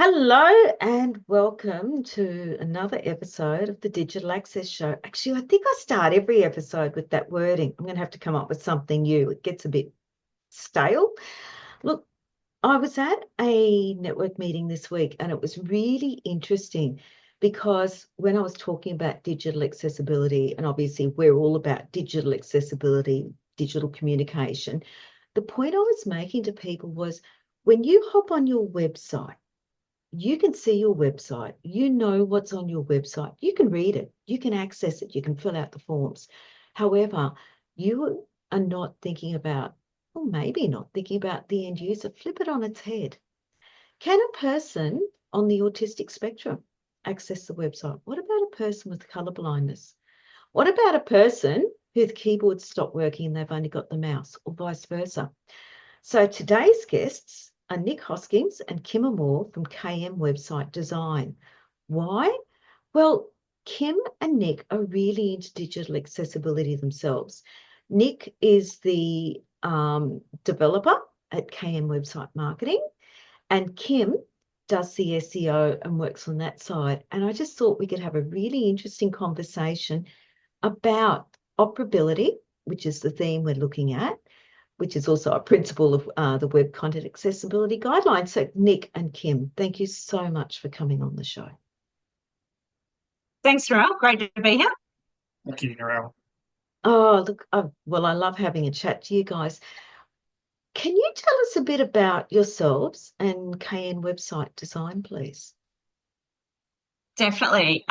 Hello and welcome to another episode of the Digital Access Show. Actually, I think I start every episode with that wording. I'm going to have to come up with something new. It gets a bit stale. Look, I was at a network meeting this week and it was really interesting because when I was talking about digital accessibility, and obviously we're all about digital accessibility, digital communication, the point I was making to people was when you hop on your website, you can see your website, you know what's on your website, you can read it, you can access it, you can fill out the forms. However, you are not thinking about, or maybe not thinking about the end user. Flip it on its head. Can a person on the autistic spectrum access the website? What about a person with color blindness? What about a person whose keyboard stopped working and they've only got the mouse, or vice versa? So today's guests are Nick Hoskins and Kim Amor from KM Website Design. Why? Well, Kim and Nick are really into digital accessibility themselves. Nick is the developer at KM Website Marketing, and Kim does the SEO and works on that side. And I just thought we could have a really interesting conversation about operability, which is the theme we're looking at, which is also a principle of the Web Content Accessibility Guidelines. So, Nick and Kim, thank you so much for coming on the show. Thanks, Narelle. Great to be here. Thank you, Narelle. Oh, look, well, I love having a chat to you guys. Can you tell us a bit about yourselves and KN Website Design, please? Definitely.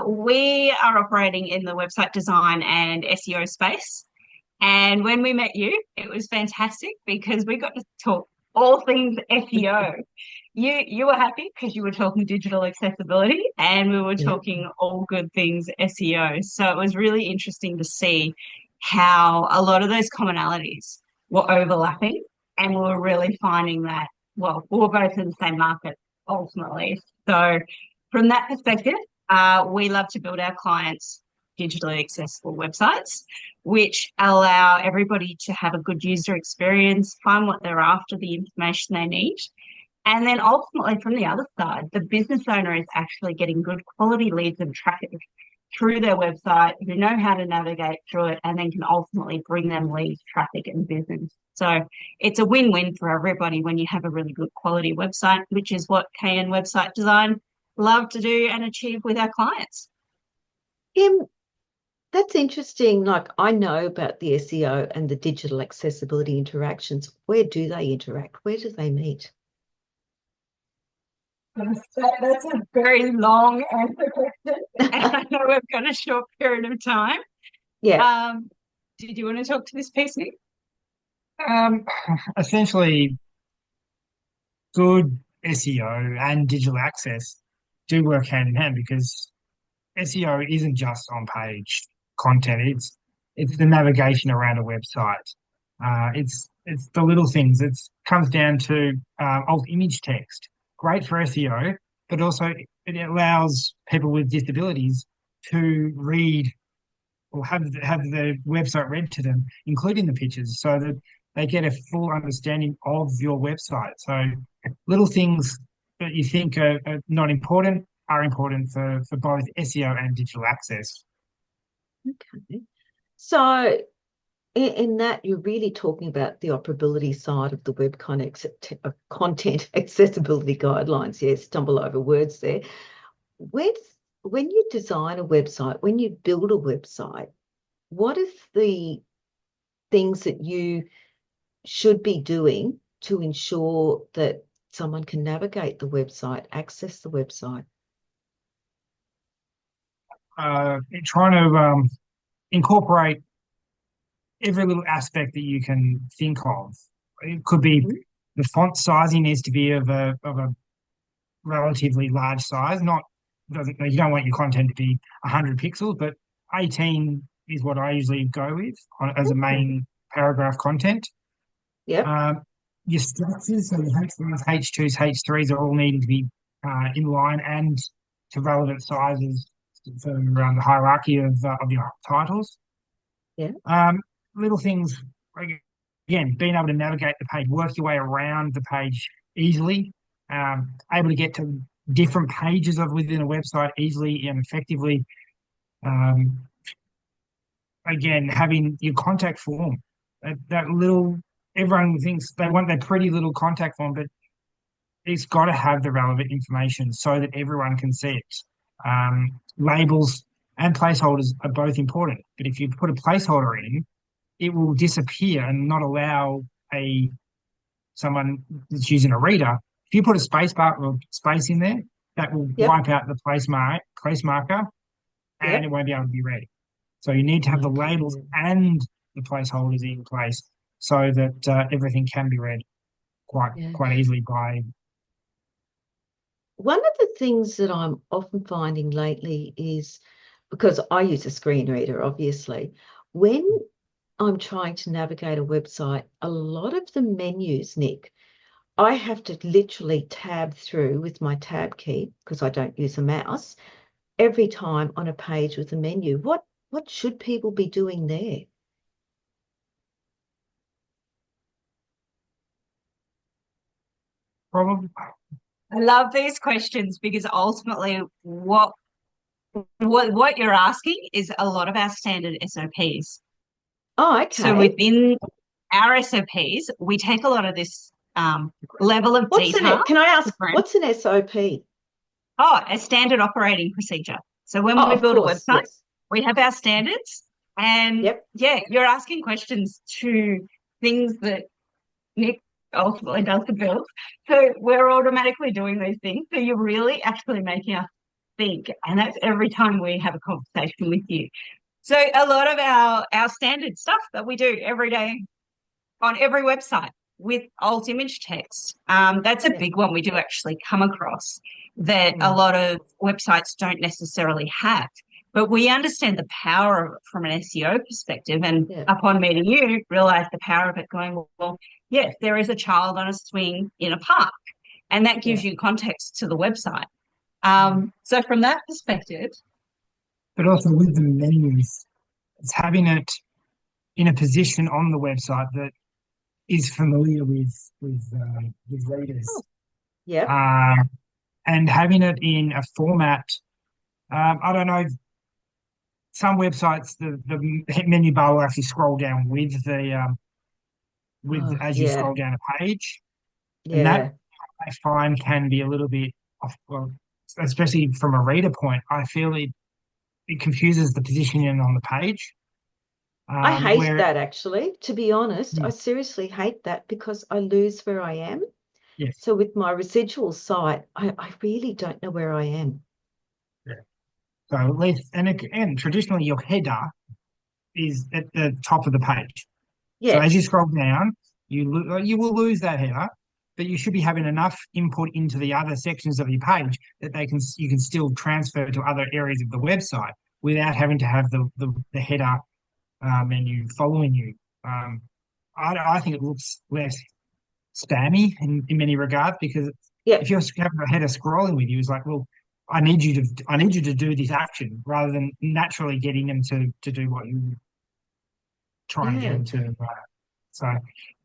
We are operating in the website design and SEO space. And when we met you, it was fantastic because we got to talk all things SEO. You were happy because you were talking digital accessibility and we were Yeah. talking all good things SEO. So it was really interesting to see how a lot of those commonalities were overlapping and we were really finding that, well, we were both in the same market ultimately. So from that perspective, we love to build our clients digitally accessible websites, which allow everybody to have a good user experience, find what they're after, the information they need. And then ultimately from the other side, the business owner is actually getting good quality leads and traffic through their website who know how to navigate through it and then can ultimately bring them leads, traffic and business. So it's a win-win for everybody when you have a really good quality website, which is what KN Website Design love to do and achieve with our clients. Kim, that's interesting. Like, I know about the SEO and the digital accessibility interactions. Where do they interact? Where do they meet? That's a very long answer question. And I know we've got a short period of time. Yeah. Did you want to talk to this piece, Nick? Um, Essentially, good SEO and digital access do work hand in hand because SEO isn't just on page content. It's the navigation around a website. It's the little things. It comes down to alt image text. Great for SEO, but also it allows people with disabilities to read or have the website read to them, including the pictures, so that they get a full understanding of your website. So little things that you think are not important are important for both SEO and digital access. Okay. So in that, you're really talking about the operability side of the content accessibility guidelines. Yeah, stumble over words there. When, when you design a website, when you build a website, what is the things that you should be doing to ensure that someone can navigate the website, access the website? Trying to incorporate every little aspect that you can think of. It could be Mhm. the font sizing needs to be of a relatively large size. Not doesn't You don't want your content to be 100 pixels, but 18 is what I usually go with as a Okay. main paragraph content. Yep. Um, your structures, so your H1s, H2s, H3s are all needing to be in line and to relevant sizes for around the hierarchy of your titles. Yeah. Um, Little things, again, being able to navigate the page, work your way around the page easily, able to get to different pages of within a website easily and effectively. Um, Again, having your contact form, that little, everyone thinks they want that pretty little contact form, but it's got to have the relevant information so that everyone can see it. Labels and placeholders are both important, but if you put a placeholder in, it will disappear and not allow someone that's using a reader. If you put a space bar or space in there, that will Yep. wipe out the place marker, and Yep. it won't be able to be read. So you need to have the Okay. labels and the placeholders in place so that everything can be read Yeah. quite easily by. One of the things that I'm often finding lately is, because I use a screen reader, obviously, when I'm trying to navigate a website, a lot of the menus, Nick, I have to literally tab through with my tab key because I don't use a mouse every time on a page with a menu. What should people be doing there? Probably. I love these questions because ultimately what you're asking is a lot of our standard SOPs. Oh, So okay. within our SOPs, we take a lot of this level of detail. Can I ask, Different. what's an SOP? Oh, a standard operating procedure. So when Oh, we of build a course, website, yes. we have our standards. And Yep. yeah, you're asking questions to things that Nick ultimately does the build. So we're automatically doing these things. So you're really actually making us think. And that's every time we have a conversation with you. So a lot of our standard stuff that we do every day on every website with alt image text. That's a Yeah. big one we do actually come across that a Mm. lot of websites don't necessarily have. But we understand the power of it from an SEO perspective. And Yeah. upon meeting you, realize the power of it going, well, yes, there is a child on a swing in a park. And that gives Yeah. you context to the website. So from that perspective, But also with the menus, it's having it in a position on the website that is familiar with readers, Oh, yep. and having it in a format. I don't know. Some websites, the menu bar will actually scroll down with Oh, as you yeah. scroll down a page, and Yeah. that I find can be a little bit off. Well, especially from a reader point, I feel it confuses the positioning on the page. I hate Where that actually, to be honest. I yeah, seriously hate that because I lose where I am. yes, So with my residual site, I really don't know where I am. yeah. So at least, and traditionally your header is at the top of the page. So Yeah. as you scroll down, you will lose that header, but you should be having enough input into the other sections of your page that you can still transfer to other areas of the website without having to have the header menu following you. I think it looks less spammy in many regards because Yeah. if you're having a header scrolling with you, it's like, well, I need you to do this action rather than naturally getting them to do what you trying to get Yeah. them to. So,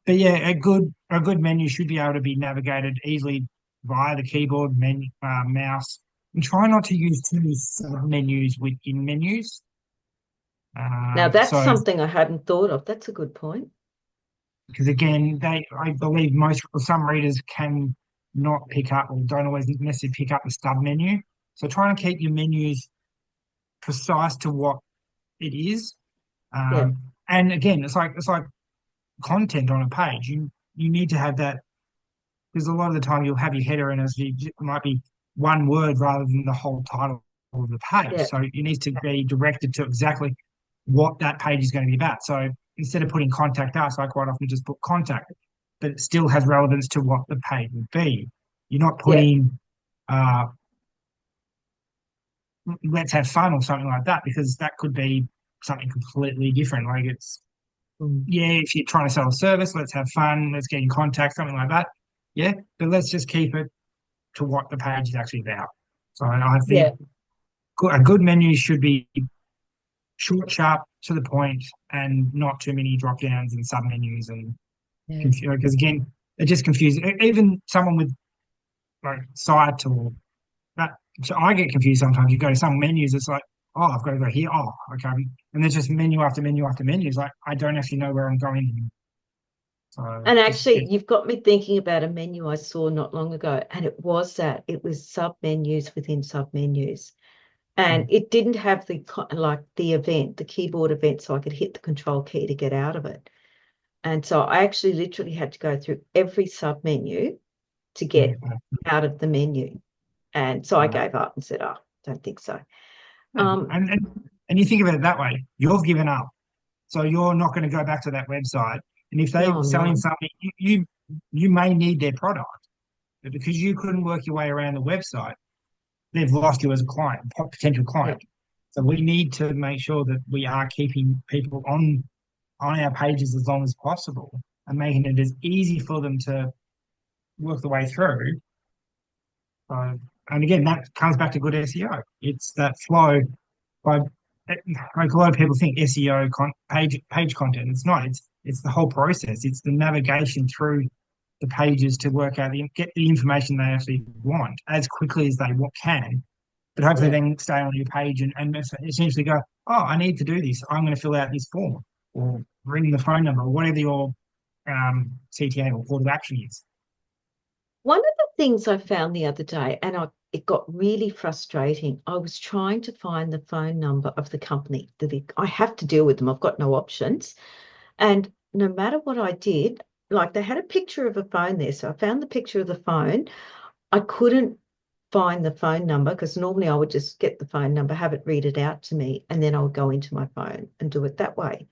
but yeah, a good menu should be able to be navigated easily via the keyboard, mouse, and try not to use too many sub menus within menus. Now that's So, something I hadn't thought of. That's a good point. because again, I believe some readers can not pick up or don't always necessarily pick up the sub menu. So, trying to keep your menus precise to what it is. Yeah. And again, it's like content on a page. You need to have that because a lot of the time you'll have your header in as it might be one word rather than the whole title of the page. Yeah. So it needs to be directed to exactly what that page is going to be about. So instead of putting contact us, I quite often just put contact, but it still has relevance to what the page would be. You're not Yeah. putting let's have fun or something like that because that could be something completely different. Like it's Mm. yeah, if you're trying to sell a service, let's have fun, let's get in contact, something like that. Yeah, but let's just keep it to what the page is actually about. So I Yeah. think a good menu should be short, sharp, to the point, and not too many drop downs and sub menus and Yeah. because again, it just confuses even someone with like site or that so I get confused sometimes. You go to some menus, it's like, oh, I've got to go here. Oh, okay. And there's just menu after menu after menu. It's like I don't actually know where I'm going anymore. So And it's actually, you've got me thinking about a menu I saw not long ago, and it was that it was sub menus within sub menus, and it didn't have like the event, the keyboard event, so I could hit the control key to get out of it. And so I actually literally had to go through every sub menu to yeah, get out of the menu, and so I yeah. gave up and said, "Oh, don't think so." Yeah. Um, And you think about it that way, you've given up. So you're not going to go back to that website. And if they're no, I'm selling not. something, you may need their product, but because you couldn't work your way around the website, they've lost you as a client, potential Yeah, client. So we need to make sure that we are keeping people on our pages as long as possible and making it as easy for them to work the way through. And again, that comes back to good SEO. It's that flow. By like a lot of people think SEO page content. It's not. It's the whole process. It's the navigation through the pages to work out get the information they actually want as quickly as they can. But hopefully, yeah. then stay on your page and essentially go, oh, I need to do this. I'm going to fill out this form or ring the phone number or whatever your CTA or call to action is. One of the things I found the other day, and it got really frustrating. I was trying to find the phone number of the company I have to deal with them. I've got no options. And no matter what I did, like they had a picture of a phone there. So I found the picture of the phone. I couldn't find the phone number because normally I would just get the phone number, have it read it out to me, and then I would go into my phone and do it that way.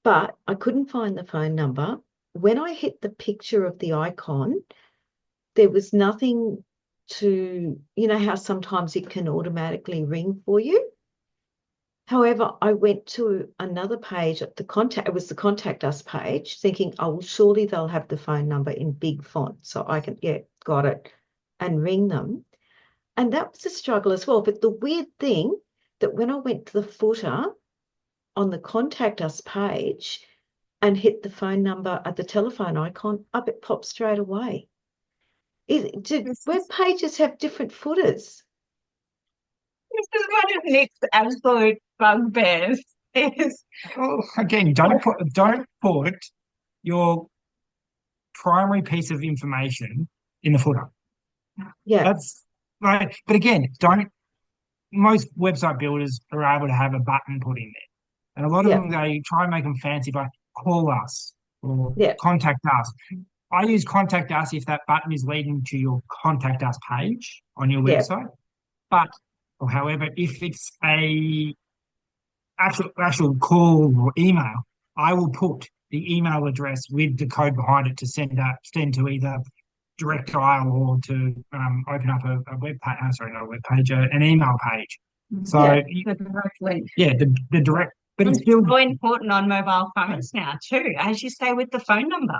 But I couldn't find the phone number. When I hit the picture of the icon, there was nothing you know how sometimes it can automatically ring for you. However, I went to another page at it was the contact us page, thinking, oh, well, surely they'll have the phone number in big font. So I can, yeah, got it, and ring them. And that was a struggle as well. But the weird thing that when I went to the footer on the contact us page and hit the phone number at the telephone icon, up it popped straight away. Do This web is pages have different footers? this is one of Nick's absolute bugbears. Is Well, again, don't put your primary piece of information in the footer. Yeah, That's right. But again, don't most website builders are able to have a button put in there. And a lot of yeah, them they try and make them fancy by call us or yeah, contact us. I use contact us if that button is leading to your contact us page on your yeah, website. But or however, if it's a actual call or email, I will put the email address with the code behind it to send to either direct dial or to open up a web page. Sorry, not a web page, an email page. yeah, So the direct link. yeah, the direct, but And it's it's still so important on mobile phones now too, as you say with the phone number.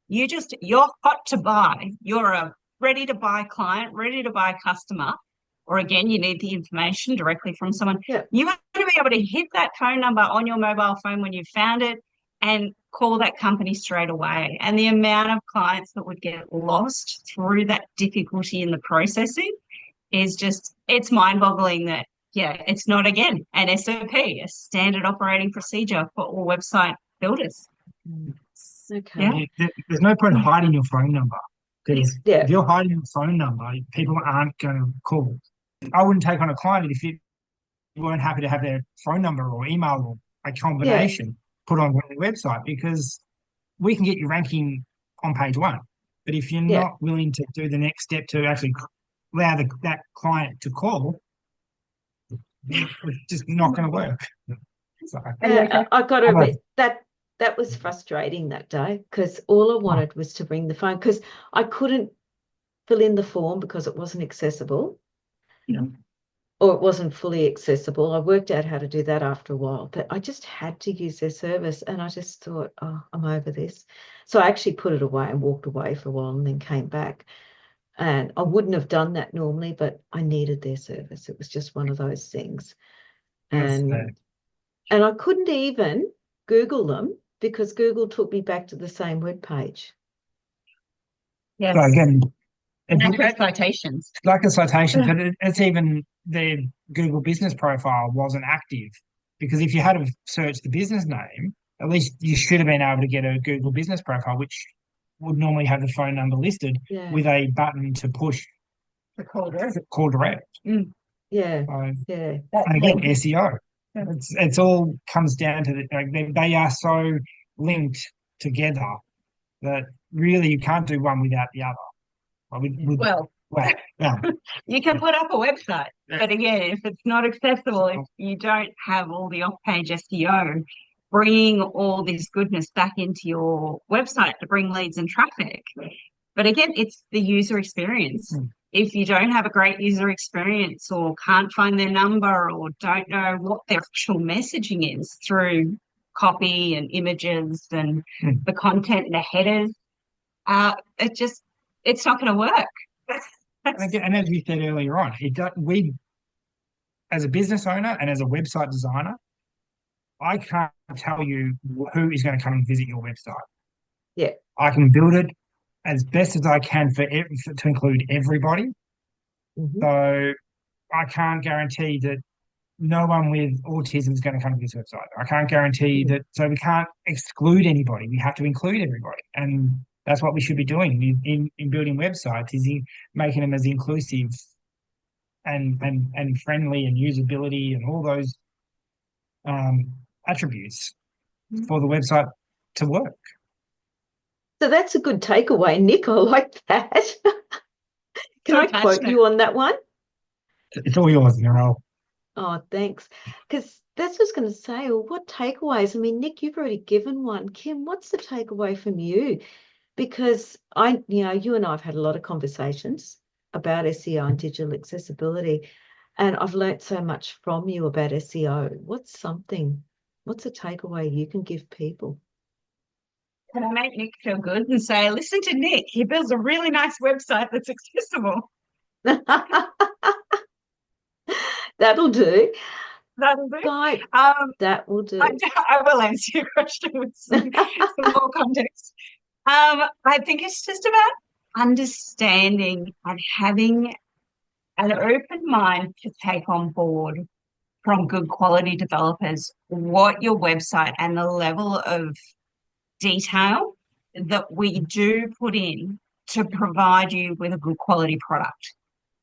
You're hot to buy. You're a ready to buy client, ready to buy customer, or again, you need the information directly from someone. yeah, You want to be able to hit that phone number on your mobile phone when you found it and call that company straight away. And the amount of clients that would get lost through that difficulty in the processing is just, it's mind-boggling that, yeah, it's not, again, an SOP, a standard operating procedure for all website builders. Yeah. okay, there's no point hiding your phone number because yeah, if you're hiding your phone number, people aren't going to call. I wouldn't take on a client if you weren't happy to have their phone number or email or a yeah, combination put on the website because we can get you ranking on page one. But if you're yeah. not willing to do the next step to actually allow that client to call, it's just not going to work. So, And like, I got to I'm a- admit that was frustrating that day because all I wanted was to ring the phone because I couldn't fill in the form because it wasn't accessible yeah. or it wasn't fully accessible. I worked out how to do that after a while, but I just had to use their service and I just thought, oh, I'm over this. So I actually put it away and walked away for a while and then came back. And I wouldn't have done that normally, but I needed their service. It was just one of those things. That's And I couldn't even Google them because Google took me back to the same web page. yes. So again, Like those citations. like the citation, but it's even their Google business profile wasn't active because if you had to search the business name, at least you should have been able to get a Google business profile, which would normally have the phone number listed Yeah. with a button to push The call direct. call direct. Yeah. So, Yeah. and again, SEO. It's all comes down to like they are so linked together that really you can't do one without the other. Well, Yeah. you can put up a website, Yeah. but again, if it's not accessible, if you don't have all the off-page SEO, bringing all this goodness back into your website to bring leads and traffic. But again, it's the user experience. If you don't have a great user experience or can't find their number or don't know what their actual messaging is through copy and images and the content and the headers, it's not going to work. And as we said earlier on, we as a business owner and as a website designer, I can't tell you who is going to come and visit your website. Yeah. I can build it as best as I can to include everybody. Mhm. So I can't guarantee that no one with autism is going to come to this website. I can't guarantee that. So we can't exclude anybody. We have to include everybody, and that's what we should be doing in building websites is making them as inclusive and friendly and usability and all those attributes for the website to work. So that's a good takeaway, Nick. I like that. Can I quote you on that one? It's all yours, Narelle. Oh, thanks. Because that's what I was going to say. Well, what takeaways? I mean, Nick, you've already given one. Kim, what's the takeaway from you? Because you and I have had a lot of conversations about SEO and digital accessibility, and I've learnt so much from you about SEO. What's a takeaway you can give people? Can I make Nick feel good and say, listen to Nick, he builds a really nice website that's accessible. That'll do. That'll do. Guy, that will do. I will answer your question with some more context. I think it's just about understanding and having an open mind to take on board from good quality developers what your website and the level of detail that we do put in to provide you with a good quality product.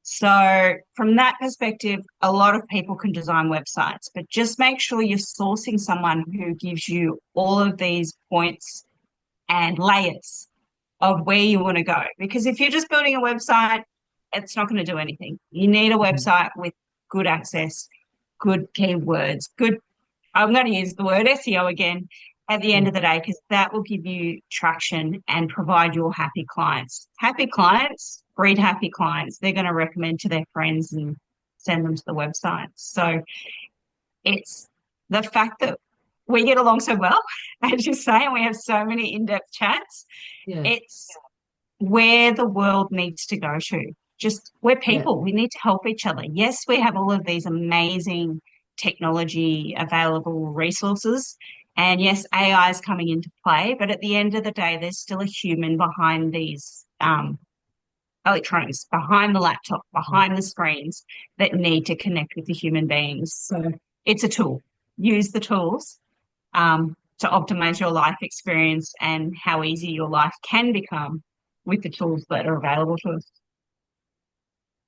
So from that perspective, a lot of people can design websites, but just make sure you're sourcing someone who gives you all of these points and layers of where you want to go. Because if you're just building a website, it's not going to do anything. You need a website with good access, good keywords, I'm going to use the word SEO again at the end of the day, because that will give you traction and provide your happy clients. Happy clients breed happy clients. They're going to recommend to their friends and send them to the website. So it's the fact that we get along so well, as you say, and we have so many in-depth chats. Yeah. It's where the world needs to go to. Just we're people. Yeah. We need to help each other. Yes, we have all of these amazing technology available resources. And yes, AI is coming into play, but at the end of the day, there's still a human behind these electronics, behind the laptop, behind the screens that need to connect with the human beings. So it's a tool. Use the tools to optimize your life experience and how easy your life can become with the tools that are available to us.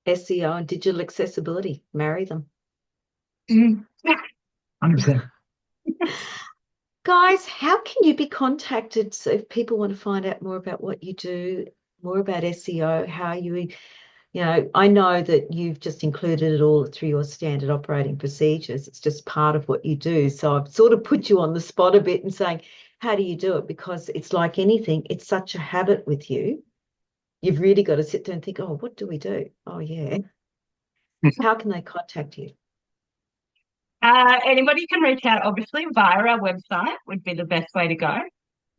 SEO and digital accessibility, marry them. 100%. Guys, how can you be contacted? So if people want to find out more about what you do, more about SEO, how I know that you've just included it all through your standard operating procedures. It's just part of what you do. So I've sort of put you on the spot a bit and saying, how do you do it? Because it's like anything, it's such a habit with you. You've really got to sit there and think, oh, what do we do? Oh, yeah. How can they contact you? Anybody can reach out, obviously, via our website would be the best way to go.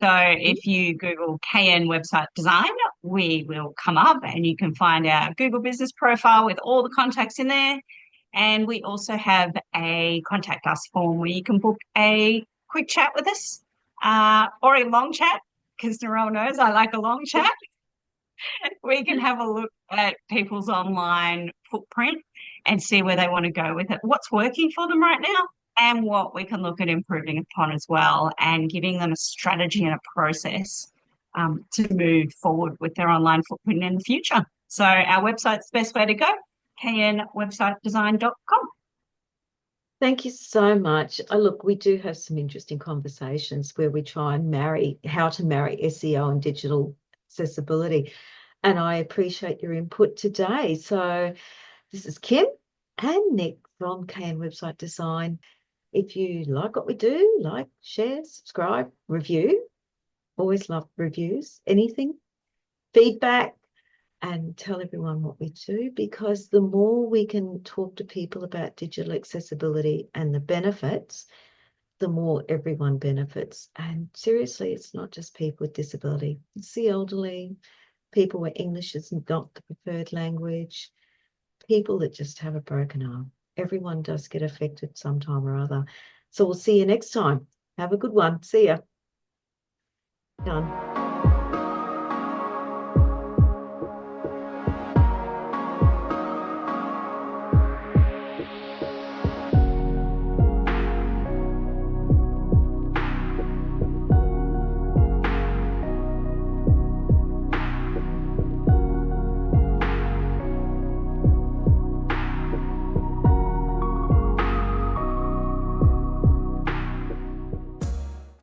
So if you Google KN Website Design, we will come up and you can find our Google business profile with all the contacts in there. And we also have a contact us form where you can book a quick chat with us or a long chat, because Narelle knows I like a long chat. We can have a look at people's online footprint and see where they want to go with it, what's working for them right now, and what we can look at improving upon as well, and giving them a strategy and a process to move forward with their online footprint in the future. So our website's the best way to go, knwebsitedesign.com. Thank you so much. Look, we do have some interesting conversations where we try and marry how to marry SEO and digital accessibility. And I appreciate your input today. So this is Kim and Nick from KN Website Design. If you like what we do, like, share, subscribe, review. Always love reviews, anything, feedback, and tell everyone what we do, because the more we can talk to people about digital accessibility and the benefits, the more everyone benefits. And seriously, it's not just people with disability. It's the elderly, people where English is not the preferred language, people that just have a broken arm. Everyone does get affected sometime or other. So we'll see you next time. Have a good one. See ya. Done.